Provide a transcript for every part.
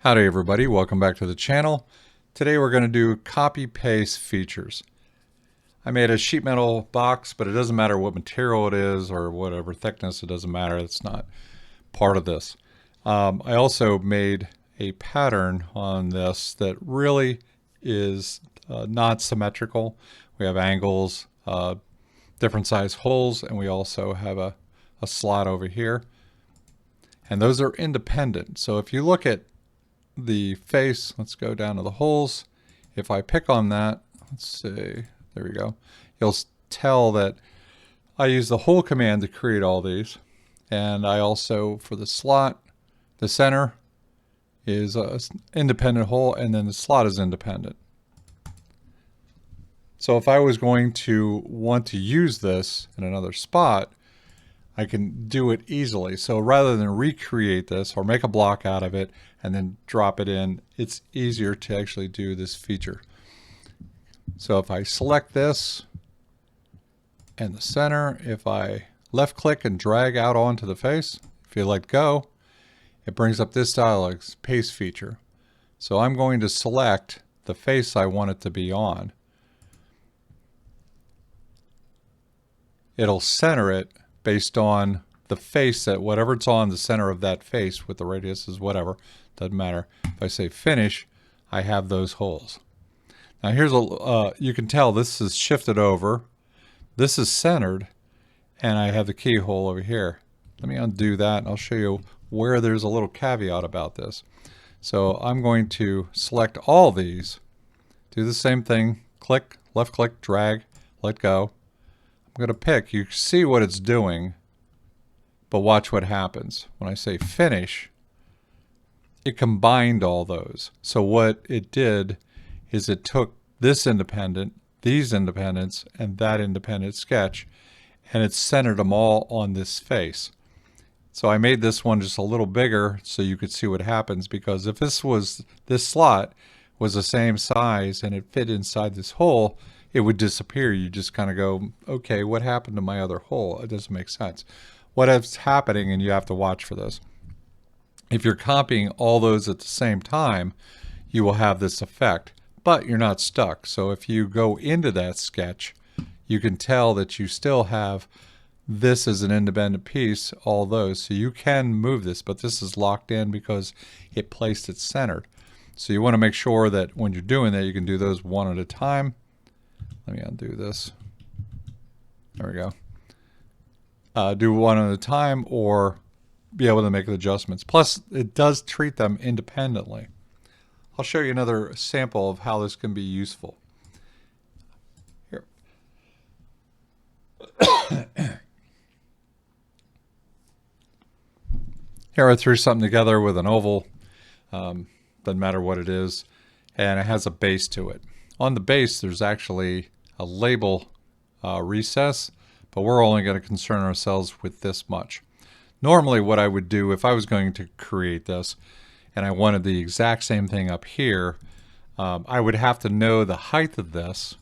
Howdy everybody, welcome back to the channel. Today we're going to do copy paste features. I made a sheet metal box, but it doesn't matter what material it is or whatever thickness, it doesn't matter, it's not part of this. I also made a pattern on this that really is not symmetrical. We have angles, different size holes, and we also have a slot over here. And those are independent. So if you look at the face, let's go down to the holes. If I pick on that, let's see, there we go. You'll tell that I use the hole command to create all these. And I also, for the slot, the center is an independent hole, and then the slot is independent. So if I was going to want to use this in another spot, I can do it easily. So rather than recreate this or make a block out of it and then drop it in, it's easier to actually do this feature. So if I select this and the center, if I left click and drag out onto the face, if you let go, it brings up this dialog, paste feature. So I'm going to select the face I want it to be on. It'll center it based on the face, that whatever it's on, the center of that face with the radius is whatever, doesn't matter. If I say finish, I have those holes. Now here's you can tell this is shifted over, this is centered, and I have the keyhole over here. Let me undo that and I'll show you where there's a little caveat about this. So I'm going to select all these, do the same thing, click, left click, drag, let go. I'm going to pick, you see what it's doing, but watch what happens. When I say finish, it combined all those. So what it did is it took this independent, these independents, and that independent sketch, and it centered them all on this face. So I made this one just a little bigger so you could see what happens, because if this slot was the same size and it fit inside this hole, it would disappear. You just kind of go, okay, what happened to my other hole? It doesn't make sense. What is happening, and you have to watch for this, if you're copying all those at the same time, you will have this effect, but you're not stuck. So if you go into that sketch, you can tell that you still have this as an independent piece, all those. So you can move this, but this is locked in because it placed it centered. So you want to make sure that when you're doing that, you can do those one at a time. Let me undo this. There we go. Do one at a time or be able to make the adjustments. Plus, it does treat them independently. I'll show you another sample of how this can be useful. Here. Here I threw something together with an oval. Doesn't matter what it is. And it has a base to it. On the base, there's actually a label recess, but we're only going to concern ourselves with this much. Normally what I would do if I was going to create this and I wanted the exact same thing up here, I would have to know the height of this.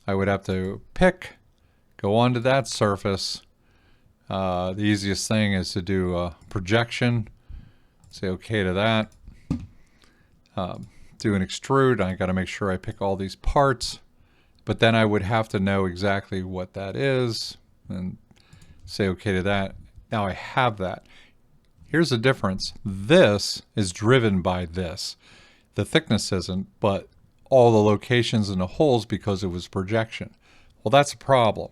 I would have to pick, go onto that surface. The easiest thing is to do a projection, say okay to that. Do an extrude. I got to make sure I pick all these parts, but then I would have to know exactly what that is and say okay to that. Now I have that. Here's the difference. This is driven by this. The thickness isn't, but all the locations in the holes because it was projection. Well, that's a problem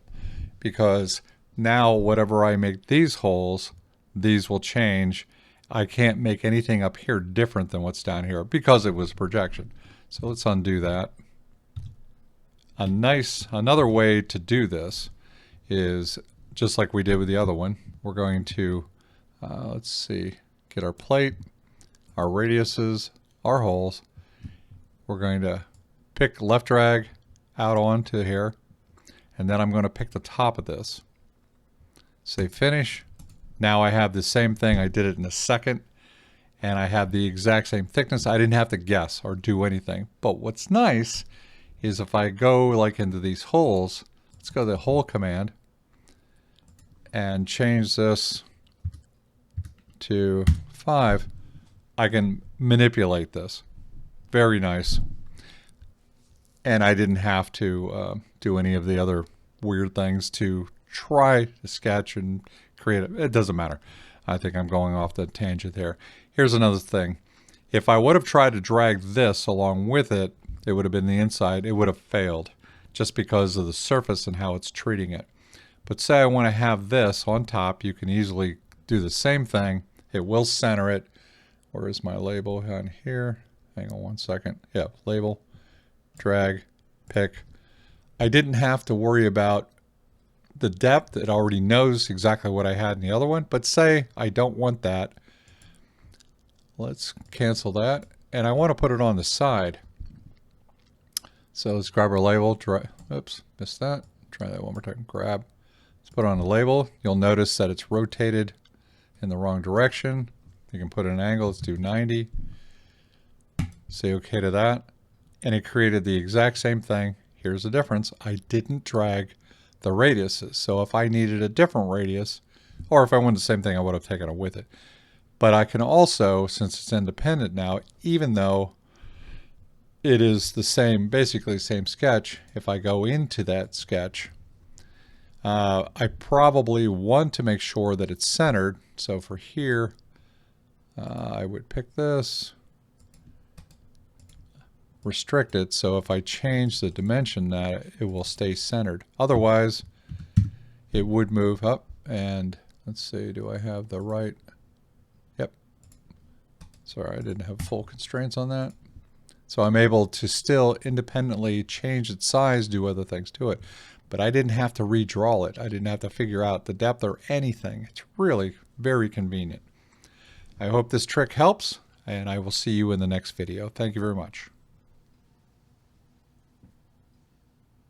because now whatever I make these holes, these will change. I can't make anything up here different than what's down here because it was projection. So let's undo that. Another way to do this is just like we did with the other one. We're going to, let's see, get our plate, our radiuses, our holes. We're going to pick left drag out onto here, and then I'm going to pick the top of this. Say finish. Now I have the same thing. I did it in a second, and I have the exact same thickness. I didn't have to guess or do anything. But what's nice is if I go like into these holes, let's go to the hole command and change this to 5. I can manipulate this. Very nice. And I didn't have to do any of the other weird things to try to sketch and create it. It doesn't matter. I think I'm going off the tangent there. Here's another thing. If I would have tried to drag this along with it, it would have been the inside. It would have failed just because of the surface and how it's treating it. But say I want to have this on top, you can easily do the same thing. It will center it. Where is my label on here? Hang on one second. Yeah, label, drag, pick. I didn't have to worry about the depth. It already knows exactly what I had in the other one. But say I don't want that. Let's cancel that. And I want to put it on the side. So let's grab our label. Oops, missed that. Try that one more time. Grab. Let's put it on the label. You'll notice that it's rotated in the wrong direction. You can put an angle. Let's do 90. Say OK to that. And it created the exact same thing. Here's the difference. I didn't drag the radiuses. So if I needed a different radius, or if I wanted the same thing, I would have taken it with it. But I can also, since it's independent now, even though it is the same, basically the same sketch, if I go into that sketch, I probably want to make sure that it's centered. So for here, I would pick this, restrict it, so if I change the dimension that it will stay centered. Otherwise, it would move up. And let's see, do I have the right? Yep. Sorry, I didn't have full constraints on that. So I'm able to still independently change its size, do other things to it. But I didn't have to redraw it. I didn't have to figure out the depth or anything. It's really very convenient. I hope this trick helps, and I will see you in the next video. Thank you very much.